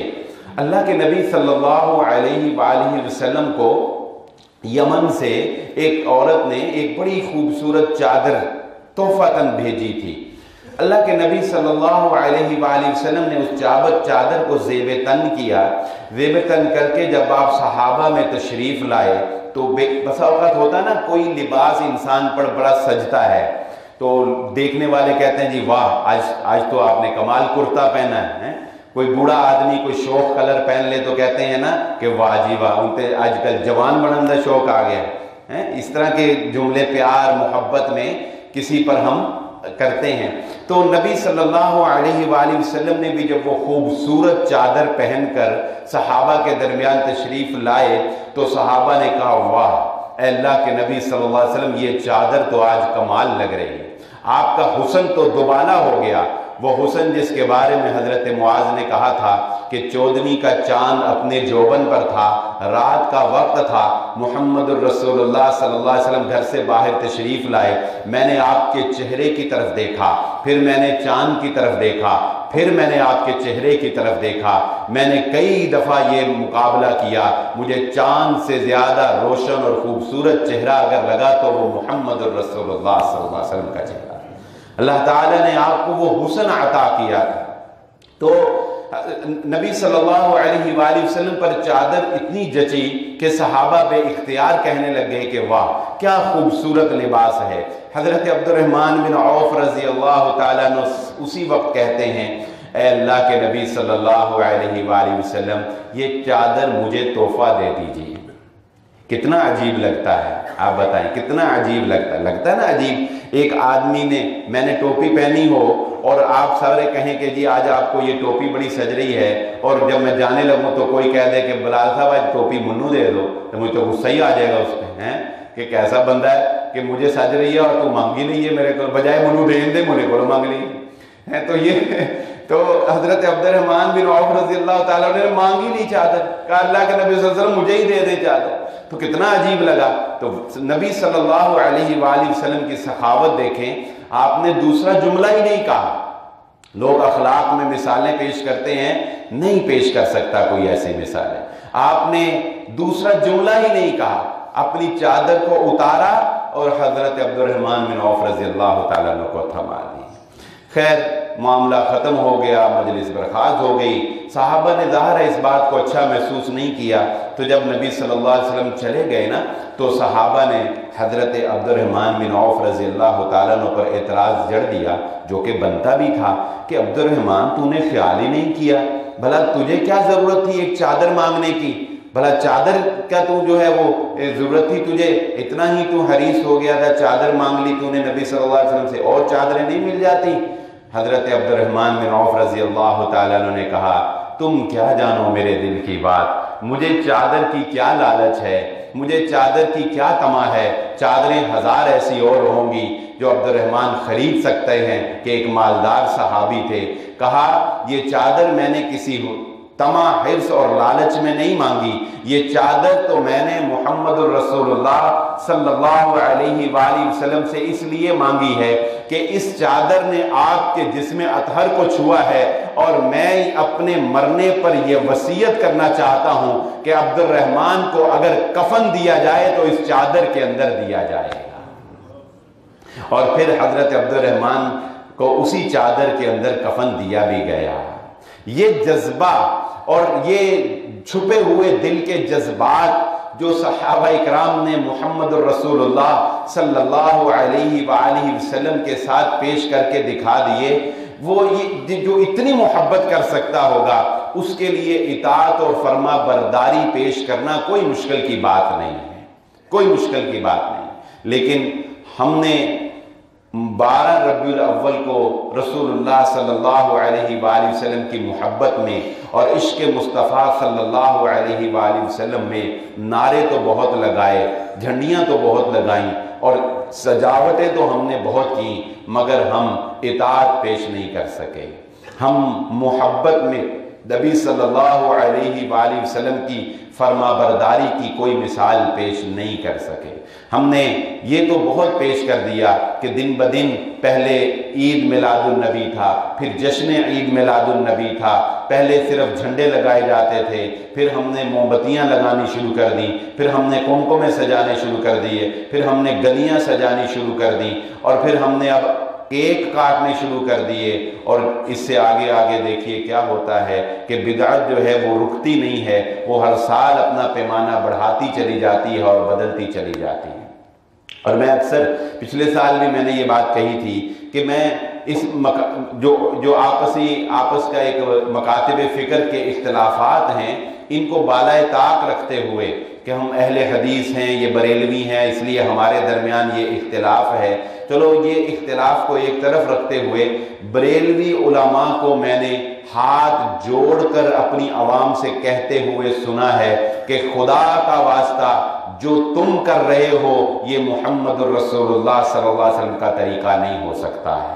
اللہ کے نبی صلی اللہ علیہ وآلہ وسلم کو یمن سے ایک عورت نے ایک بڑی خوبصورت چادر تحفۃً بھیجی تھی. اللہ کے نبی صلی اللہ علیہ وآلہ وسلم نے اس چادر کو زیب تن کیا. زیب تن کر کے جب آپ صحابہ میں تشریف لائے تو بسا اوقات ہوتا نا کوئی لباس انسان پر بڑا سجتا ہے تو دیکھنے والے کہتے ہیں جی واہ، آج تو آپ نے کمال کرتا پہنا ہے. کوئی بوڑھا آدمی کوئی شوق کلر پہن لے تو کہتے ہیں نا کہ واہ جی واہ، ان پہ آج کل جوان بڑھندہ شوق آ گیا ہے. اس طرح کے جملے پیار محبت میں کسی پر ہم کرتے ہیں. تو نبی صلی اللہ علیہ وآلہ وسلم نے بھی جب وہ خوبصورت چادر پہن کر صحابہ کے درمیان تشریف لائے تو صحابہ نے کہا واہ اے اللہ کے نبی صلی اللہ علیہ وسلم، یہ چادر تو آج کمال لگ رہی ہے، آپ کا حسن تو دوبالا ہو گیا. وہ حسن جس کے بارے میں حضرت معاذ نے کہا تھا کہ 14ویں کا چاند اپنے جوبن پر تھا، رات کا وقت تھا، محمد الرسول اللہ صلی اللہ علیہ وسلم گھر سے باہر تشریف لائے، میں نے آپ کے چہرے کی طرف دیکھا، پھر میں نے چاند کی طرف دیکھا، پھر میں نے آپ کے چہرے کی طرف دیکھا. میں نے کئی دفعہ یہ مقابلہ کیا، مجھے چاند سے زیادہ روشن اور خوبصورت چہرہ اگر لگا تو وہ محمد الرسول اللہ صلی اللہ علیہ وسلم کا چہرہ. اللہ تعالیٰ نے آپ کو وہ حسن عطا کیا تھا۔ تو نبی صلی اللہ علیہ وآلہ وسلم پر چادر اتنی جچی کہ صحابہ بے اختیار کہنے لگے کہ واہ کیا خوبصورت لباس ہے۔ حضرت عبد الرحمن بن عوف رضی اللہ تعالیٰ عنہ اسی وقت کہتے ہیں اے اللہ کے نبی صلی اللہ علیہ وآلہ وسلم یہ چادر مجھے تحفہ دے دیجیے۔ کتنا عجیب لگتا ہے، آپ بتائیں کتنا عجیب لگتا ہے نا عجیب۔ ایک آدمی نے، میں نے ٹوپی پہنی ہو اور آپ سارے کہیں کہ جی آج آپ کو یہ ٹوپی بڑی سج رہی ہے، اور جب میں جانے لگوں تو کوئی کہہ دے کہ بلال صاحب آج ٹوپی منو دے دو، تو مجھے تو غصہ ہی آ جائے گا اس پہ، ہیں کہ کیسا بندہ ہے کہ مجھے سج رہی ہے اور تو مانگی نہیں ہے میرے کو، بجائے منو دین دے مجھے کو مانگ لی ہے۔ تو یہ تو حضرت عبد الرحمن بن عوف رضی اللہ تعالیٰ نے مانگی نہیں چادر، کہا اللہ کے نبی صلی اللہ علیہ وسلم مجھے ہی دے دے چادر، تو کتنا عجیب لگا۔ تو نبی صلی اللہ علیہ وآلہ وسلم کی سخاوت دیکھیں، آپ نے دوسرا جملہ ہی نہیں کہا۔ لوگ اخلاق میں مثالیں پیش کرتے ہیں، نہیں پیش کر سکتا کوئی ایسی مثالیں، آپ نے دوسرا جملہ ہی نہیں کہا، اپنی چادر کو اتارا اور حضرت عبد الرحمن بن عوف رضی اللہ تعالیٰ عنہ کو تھما دی۔ خیر معاملہ ختم ہو گیا، مجلس برخاست ہو گئی۔ صحابہ نے ظاہر ہے اس بات کو اچھا محسوس نہیں کیا، تو جب نبی صلی اللہ علیہ وسلم چلے گئے نا تو صحابہ نے حضرت عبد الرحمن بن عوف رضی اللہ تعالیٰ عنہ پر اعتراض جڑ دیا، جو کہ بنتا بھی تھا کہ عبد الرحمن تو نے خیال ہی نہیں کیا، بھلا تجھے کیا ضرورت تھی ایک چادر مانگنے کی، بھلا چادر کا تو جو ہے وہ ضرورت تھی تجھے، اتنا ہی تو حریص ہو گیا تھا، چادر مانگ لی تو نے نبی صلی اللہ علیہ وسلم سے، اور چادریں نہیں مل جاتی؟ حضرت عبد الرحمن بن عوف رضی اللہ تعالیٰ عنہ نے کہا تم کیا جانو میرے دل کی بات، مجھے چادر کی کیا لالچ ہے، مجھے چادر کی کیا طمع ہے، چادریں ہزار ایسی اور ہوں گی جو عبد الرحمن خرید سکتے ہیں کہ ایک مالدار صحابی تھے۔ کہا یہ چادر میں نے کسی طمع، حرص اور لالچ میں نہیں مانگی، یہ چادر تو میں نے محمد الرسول اللہ صلی اللہ علیہ وآلہ وسلم سے اس لیے مانگی ہے کہ اس چادر نے آپ کے جسم اطہر کو چھوا ہے، اور میں اپنے مرنے پر یہ وصیت کرنا چاہتا ہوں کہ عبد الرحمن کو اگر کفن دیا جائے تو اس چادر کے اندر دیا جائے گا۔ اور پھر حضرت عبد الرحمن کو اسی چادر کے اندر کفن دیا بھی گیا۔ یہ جذبہ اور یہ چھپے ہوئے دل کے جذبات جو صحابہ اکرام نے محمد الرسول اللہ صلی اللہ علیہ وآلہ وسلم کے ساتھ پیش کر کے دکھا دیے، وہ جو اتنی محبت کر سکتا ہوگا اس کے لیے اطاعت اور فرما برداری پیش کرنا کوئی مشکل کی بات نہیں ہے، کوئی مشکل کی بات نہیں۔ لیکن ہم نے 12 ربیع الاول کو رسول اللہ صلی اللہ علیہ وآلہ وسلم کی محبت میں اور عشق مصطفیٰ صلی اللہ علیہ وآلہ وسلم میں نعرے تو بہت لگائے، جھنڈیاں تو بہت لگائیں اور سجاوٹیں تو ہم نے بہت کی، مگر ہم اطاعت پیش نہیں کر سکے۔ ہم محبت میں نبی صلی اللہ علیہ وآلہ وسلم کی فرما برداری کی کوئی مثال پیش نہیں کر سکے۔ ہم نے یہ تو بہت پیش کر دیا کہ دن بدن پہلے عید میلاد النبی تھا، پھر جشن عید میلاد النبی تھا، پہلے صرف جھنڈے لگائے جاتے تھے، پھر ہم نے موم بتیاں لگانی شروع کر دیں، پھر ہم نے کمکمے سجانے شروع کر دیے، پھر ہم نے گلیاں سجانی شروع کر دیں، اور پھر ہم نے اب کیک کاٹنے شروع کر دیے، اور اس سے آگے آگے دیکھیے کیا ہوتا ہے کہ بدعت جو ہے وہ رکتی نہیں ہے، وہ ہر سال اپنا پیمانہ بڑھاتی چلی جاتی ہے اور بدلتی چلی جاتی ہے۔ اور میں اکثر پچھلے سال بھی میں نے یہ بات کہی تھی کہ میں اس جو آپس کا ایک مکاتب فکر کے اختلافات ہیں، ان کو بالائے طاق رکھتے ہوئے کہ ہم اہل حدیث ہیں، یہ بریلوی ہیں، اس لیے ہمارے درمیان یہ اختلاف ہے، چلو یہ اختلاف کو ایک طرف رکھتے ہوئے بریلوی علماء کو میں نے ہاتھ جوڑ کر اپنی عوام سے کہتے ہوئے سنا ہے کہ خدا کا واسطہ جو تم کر رہے ہو یہ محمد الرسول اللہ صلی اللہ علیہ وسلم کا طریقہ نہیں ہو سکتا ہے،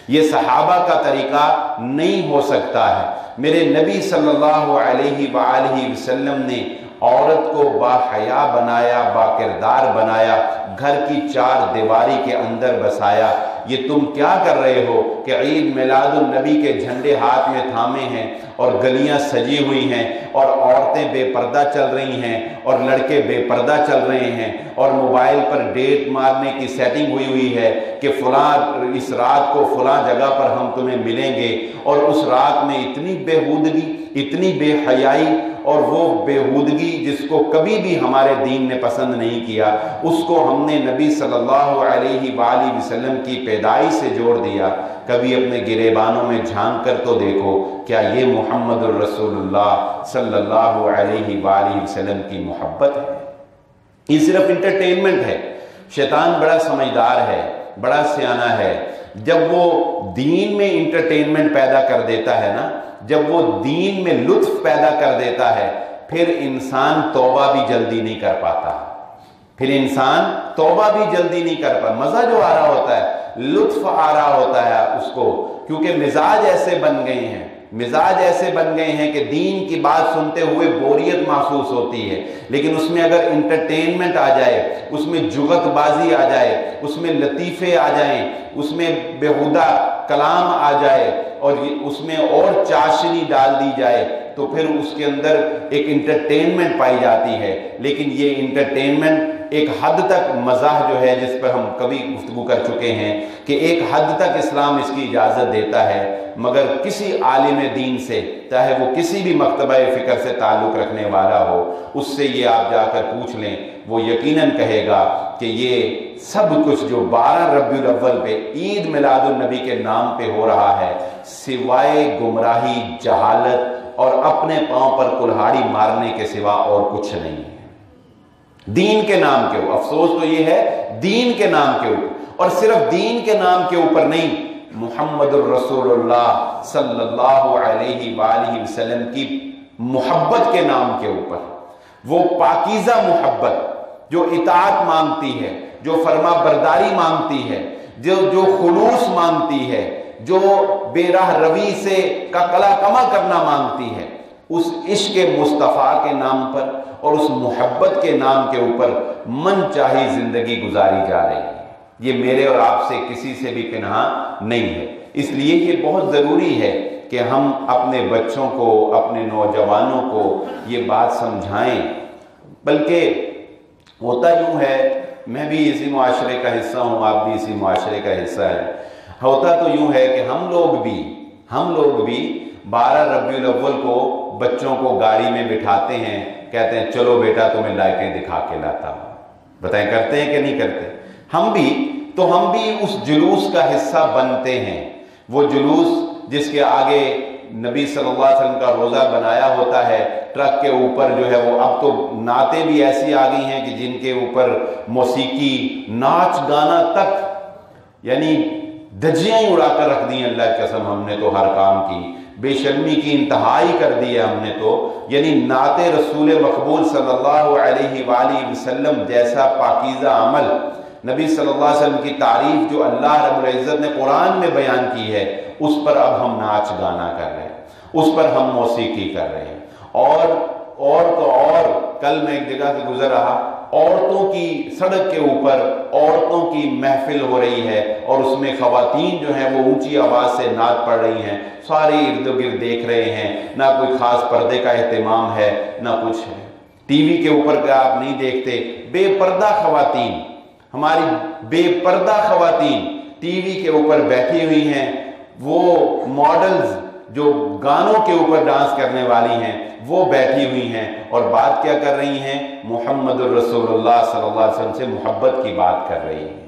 یہ صحابہ کا طریقہ نہیں ہو سکتا ہے۔ میرے نبی صلی اللہ علیہ وآلہ وسلم نے عورت کو با حیا بنایا، با کردار بنایا، گھر کی 4 دیواری کے اندر بسایا، یہ تم کیا کر رہے ہو کہ عید میلاد النبی کے جھنڈے ہاتھ میں تھامے ہیں اور گلیاں سجی ہوئی ہیں اور عورتیں بے پردہ چل رہی ہیں اور لڑکے بے پردہ چل رہے ہیں اور موبائل پر ڈیٹ مارنے کی سیٹنگ ہوئی ہے کہ فلاں اس رات کو فلاں جگہ پر ہم تمہیں ملیں گے، اور اس رات میں اتنی بےہودگی، اتنی بے حیائی، اور وہ بےہودگی جس کو کبھی بھی ہمارے دین نے پسند نہیں کیا، اس کو ہم نے نبی صلی اللہ علیہ وآلہ وسلم کی پیدائش سے جوڑ دیا۔ کبھی اپنے گریبانوں میں جھانک کر تو دیکھو، کیا یہ محمد الرسول اللہ صلی اللہ علیہ وآلہ وسلم کی محبت ہے؟ یہ صرف انٹرٹینمنٹ ہے۔ شیطان بڑا سمجھدار ہے، بڑا سیانہ ہے۔ جب وہ دین میں انٹرٹینمنٹ پیدا کر دیتا ہے نا، جب وہ دین میں لطف پیدا کر دیتا ہے، پھر انسان توبہ بھی جلدی نہیں کر پاتا، پھر انسان توبہ بھی جلدی نہیں کر پاتا۔ مزہ جو آ رہا ہوتا ہے، لطف آ رہا ہوتا ہے اس کو، کیونکہ مزاج ایسے بن گئے ہیں، مزاج ایسے بن گئے ہیں کہ دین کی بات سنتے ہوئے بوریت محسوس ہوتی ہے، لیکن اس میں اگر انٹرٹینمنٹ آ جائے، اس میں جغت بازی آ جائے، اس میں لطیفے آ جائیں، اس میں بیہودہ کلام آ جائے اور اس میں اور چاشنی ڈال دی جائے، تو پھر اس کے اندر ایک انٹرٹینمنٹ پائی جاتی ہے۔ لیکن یہ انٹرٹینمنٹ ایک حد تک مزاح جو ہے، جس پر ہم کبھی گفتگو کر چکے ہیں کہ ایک حد تک اسلام اس کی اجازت دیتا ہے، مگر کسی عالم دین سے، چاہے وہ کسی بھی مکتبہ فکر سے تعلق رکھنے والا ہو، اس سے یہ آپ جا کر پوچھ لیں، وہ یقیناً کہے گا کہ یہ سب کچھ جو 12 ربیع الاول پہ عید میلاد النبی کے نام پہ ہو رہا ہے، سوائے گمراہی، جہالت اور اپنے پاؤں پر کلہاڑی مارنے کے سوا اور کچھ نہیں ہے۔ دین کے نام کے اوپر، افسوس تو یہ ہے دین کے نام کے اوپر، اور صرف دین کے نام کے اوپر نہیں، محمد الرسول اللہ صلی اللہ علیہ وآلہ وسلم کی محبت کے نام کے اوپر، وہ پاکیزہ محبت جو اطاعت مانگتی ہے، جو فرما برداری مانگتی ہے، جو خلوص مانگتی ہے، جو بے راہ روی سے کا کلا کما کرنا مانگتی ہے، اس عشق مصطفیٰ کے نام پر اور اس محبت کے نام کے اوپر من چاہی زندگی گزاری جا رہی ہے۔ یہ میرے اور آپ سے کسی سے بھی پنہاں نہیں ہے۔ اس لیے یہ بہت ضروری ہے کہ ہم اپنے بچوں کو، اپنے نوجوانوں کو یہ بات سمجھائیں۔ بلکہ ہوتا یوں ہے، میں بھی اسی معاشرے کا حصہ ہوں، آپ بھی اسی معاشرے کا حصہ ہیں، ہوتا تو یوں ہے کہ ہم لوگ بھی 12 ربیع الاول کو بچوں کو گاڑی میں بٹھاتے ہیں، کہتے ہیں چلو بیٹا تمہیں لائٹیں دکھا کے لاتا ہوں۔ بتائیں کرتے ہیں کہ نہیں کرتے؟ ہم بھی اس جلوس کا حصہ بنتے ہیں۔ وہ جلوس جس کے آگے نبی صلی اللہ علیہ وسلم کا روزہ بنایا ہوتا ہے، ٹرک کے اوپر جو ہے وہ، اب تو نعتیں بھی ایسی آ گئی ہیں کہ جن کے اوپر موسیقی، ناچ گانا تک، یعنی دھجیاں ہی اڑا کر رکھ دی ہیں۔ اللہ کی قسم، ہم نے تو ہر کام کی بے شرمی کی انتہائی کر دی ہے ہم نے تو، یعنی نعت رسول مقبول صلی اللہ علیہ وآلہ وسلم جیسا پاکیزہ عمل، نبی صلی اللہ علیہ وسلم کی تعریف جو اللہ رب العزت نے قرآن میں بیان کی ہے، اس پر اب ہم ناچ گانا کر رہے ہیں، اس پر ہم موسیقی کر رہے ہیں۔ اور کل میں ایک جگہ سے گزر رہا، عورتوں کی سڑک کے اوپر عورتوں کی محفل ہو رہی ہے، اور اس میں خواتین جو ہیں وہ اونچی آواز سے نعت پڑھ رہی ہیں، سارے ارد گرد دیکھ رہے ہیں، نہ کوئی خاص پردے کا اہتمام ہے، نہ کچھ ہے۔ ٹی وی کے اوپر کا آپ نہیں دیکھتے، بے پردہ خواتین، ہماری بے پردہ خواتین ٹی وی کے اوپر بیٹھی ہوئی ہیں، وہ ماڈلز جو گانوں کے اوپر ڈانس کرنے والی ہیں وہ بیٹھی ہوئی ہیں، اور بات کیا کر رہی ہیں؟ محمد الرسول اللہ صلی اللہ علیہ وسلم سے محبت کی بات کر رہی ہیں۔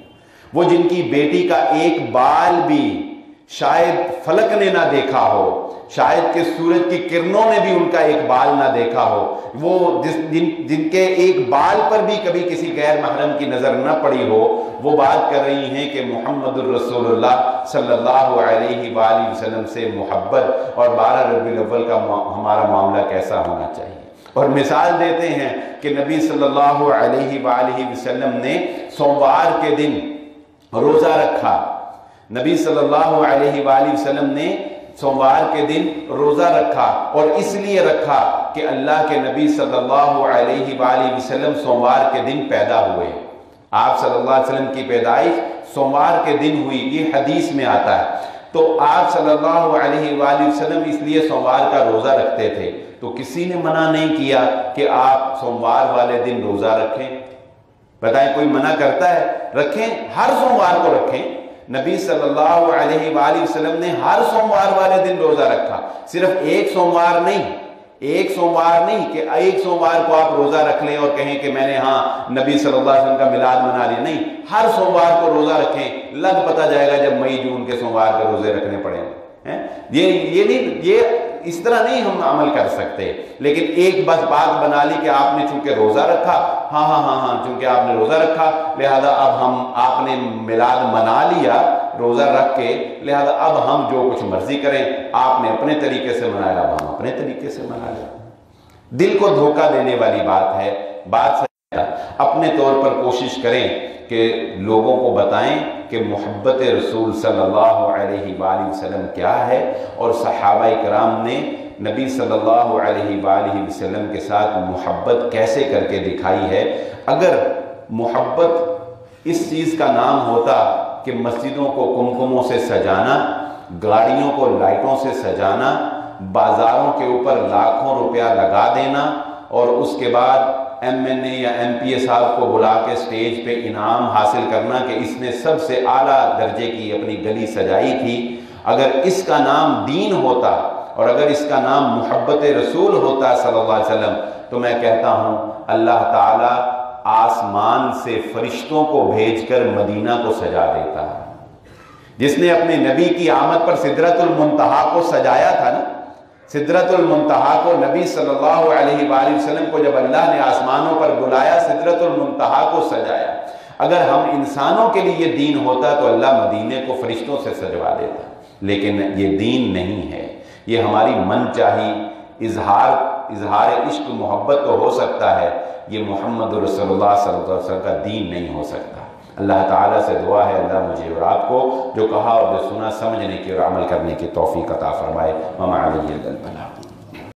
وہ جن کی بیٹی کا ایک بال بھی شاید فلک نے نہ دیکھا ہو، شاید کہ سورج کی کرنوں نے بھی ان کا ایک بال نہ دیکھا ہو، وہ جن کے ایک بال پر بھی کبھی کسی غیر محرم کی نظر نہ پڑی ہو، وہ بات کر رہی ہیں کہ محمد الرسول اللہ صلی اللہ علیہ وآلہ وسلم سے محبت اور 12 ربیع الاول کا ہمارا معاملہ کیسا ہونا چاہیے۔ اور مثال دیتے ہیں کہ نبی صلی اللہ علیہ وآلہ وسلم نے سوموار کے دن روزہ رکھا، نبی صلی اللہ علیہ وآلہ وسلم نے سوموار کے دن روزہ رکھا، اور اس لیے رکھا کہ اللہ کے نبی صلی اللہ علیہ وآلہ وسلم سوموار کے دن پیدا ہوئے۔ آپ صلی اللہ علیہ وسلم کی پیدائش سوموار کے دن ہوئی، یہ حدیث میں آتا ہے۔ تو آپ صلی اللہ علیہ وآلہ وسلم اس لیے سوموار کا روزہ رکھتے تھے، تو کسی نے منع نہیں کیا کہ آپ سوموار والے دن روزہ رکھیں۔ بتائیں کوئی منع کرتا ہے؟ رکھیں، ہر سوموار کو رکھیں۔ نبی صلی اللہ علیہ وآلہ وسلم نے ہر سوموار والے دن روزہ رکھا، صرف ایک سوموار نہیں کہ ایک سوموار کو آپ روزہ رکھ لیں اور کہیں کہ میں نے نبی صلی اللہ علیہ وسلم کا میلاد منا لیا، نہیں، ہر سوموار کو روزہ رکھیں۔ لگ پتہ جائے گا جب مئی جون کے سوموار کے روزے رکھنے پڑیں گے۔ یہ اس طرح نہیں ہم عمل کر سکتے، لیکن ایک بس بات بنا لی کہ آپ نے چونکہ روزہ رکھا، ہاں چونکہ آپ نے روزہ رکھا لہذا اب آپ نے میلاد منا لیا روزہ رکھ کے، لہذا اب ہم جو کچھ مرضی کریں، آپ نے اپنے طریقے سے منایا، اب ہم اپنے طریقے سے منا لیں۔ دل کو دھوکہ دینے والی بات ہے۔ بات سے اپنے طور پر کوشش کریں کہ لوگوں کو بتائیں کہ محبت رسول صلی اللہ علیہ وآلہ وسلم کیا ہے، اور صحابہ کرام نے نبی صلی اللہ علیہ وآلہ وسلم کے ساتھ محبت کیسے کر کے دکھائی ہے۔ اگر محبت اس چیز کا نام ہوتا کہ مسجدوں کو کمکموں سے سجانا، گاڑیوں کو لائٹوں سے سجانا، بازاروں کے اوپر لاکھوں روپیہ لگا دینا، اور اس کے بعد ایم این اے یا ایم پی اے صاحب کو بلا کے سٹیج پہ انعام حاصل کرنا کہ اس نے سب سے اعلیٰ درجے کی اپنی گلی سجائی تھی، اگر اس کا نام دین ہوتا اور اگر اس کا نام محبت رسول ہوتا صلی اللہ علیہ وسلم، تو میں کہتا ہوں اللہ تعالیٰ آسمان سے فرشتوں کو بھیج کر مدینہ کو سجا دیتا ہے۔ جس نے اپنے نبی کی آمد پر سدرۃ المنتہا کو سجایا تھا نا، سدرۃ المنتہا کو نبی صلی اللہ علیہ وآلہ وسلم کو جب اللہ نے آسمانوں پر بلایا، سدرۃ المنتہا کو سجایا۔ اگر ہم انسانوں کے لیے یہ دین ہوتا تو اللہ مدینے کو فرشتوں سے سجوا دیتا، لیکن یہ دین نہیں ہے، یہ ہماری من چاہی اظہار عشق محبت تو ہو سکتا ہے، یہ محمد رسول اللہ صلی اللہ علیہ وسلم کا دین نہیں ہو سکتا۔ اللہ تعالیٰ سے دعا ہے اللہ مجھے اور آپ کو جو کہا اور جو سنا سمجھنے کی اور عمل کرنے کی توفیق عطا فرمائے۔ وما علیہ الا البلاغ۔